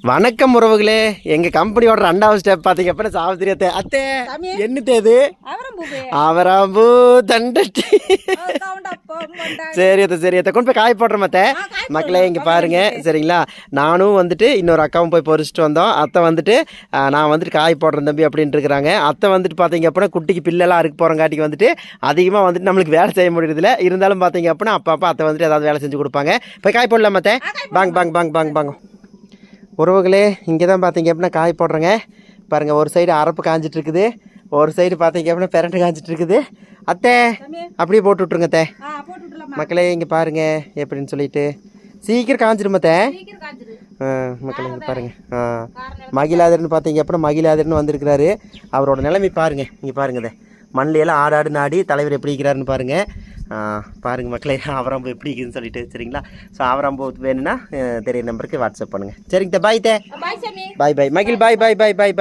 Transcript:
வணக்கம் உறவுகளே. எங்க கம்பெனியோட 2வது ஸ்டெப் பாத்தீங்க அப்படின்னா சாவித்திரி அத்தை. அத்தை என்ன தேது? அவராம்பூ தண்டட்டி. சரி அத்தை சரி அத்தை கொண்டு போய் காய போடுறோம் அத்தை. மக்களே இங்கே பாருங்க சரிங்களா. நானும் வந்துட்டு இன்னொரு அக்காவும் போய் பொறிச்சிட்டு வந்தோம். அத்தை வந்துட்டு நான் வந்துட்டு காய போடுறேன் தம்பி அப்படின்ட்டு இருக்கிறாங்க. அத்தை வந்துட்டு பார்த்தீங்க அப்படின்னா குட்டிக்கு பில்லெல்லாம் அறுக்க போகிறங்காட்டிக்கு வந்துட்டு அதிகமாக வந்துட்டு நம்மளுக்கு வேலை செய்ய முடியறதில்ல. இருந்தாலும் பார்த்தீங்க அப்படின்னா அப்பா அத்தை வந்துட்டு ஏதாவது வேலை செஞ்சு கொடுப்பாங்க. போய் காய போடலாம் அத்தை. பாங் பாங் பாங் பாங் பாங்க உறவுகளே. இங்கே தான் பார்த்தீங்க அப்படின்னா காய போடுறேங்க. பாருங்கள் ஒரு சைடு அரப்பு காஞ்சிட்டு இருக்குது, ஒரு சைடு பார்த்தீங்க அப்படின்னா பெரண்டு காஞ்சிட்டு இருக்குது. அத்தை அப்படியே போட்டு விட்ருங்க அத்தை. மக்களே இங்கே பாருங்கள் எப்படின்னு சொல்லிட்டு சீக்கிரம் காஞ்சிடும் அத்தை. மக்களே இங்கே பாருங்கள் மகிழாதர்னு பார்த்தீங்க அப்படின்னா மகிழாதர்னு வந்திருக்கிறாரு. அவரோட நிலைமை பாருங்கள். இங்கே பாருங்க அத்தை மண்ணிலையெல்லாம் ஆடாடு நாடி தலைவர் எப்படி இருக்கிறாருன்னு பாருங்கள். பாருங்கள் மக்களே அவராம்பூ எப்படி இருக்குதுன்னு சொல்லிட்டு சரிங்களா. ஸோ அவராம்பூ வேணும்னா தெரிய நம்பருக்கு வாட்ஸ்அப் பண்ணுங்கள். சரிங்க பாய் தே. பாய் பாய் மகிழ் பாய் பாய் பாய் பாய்.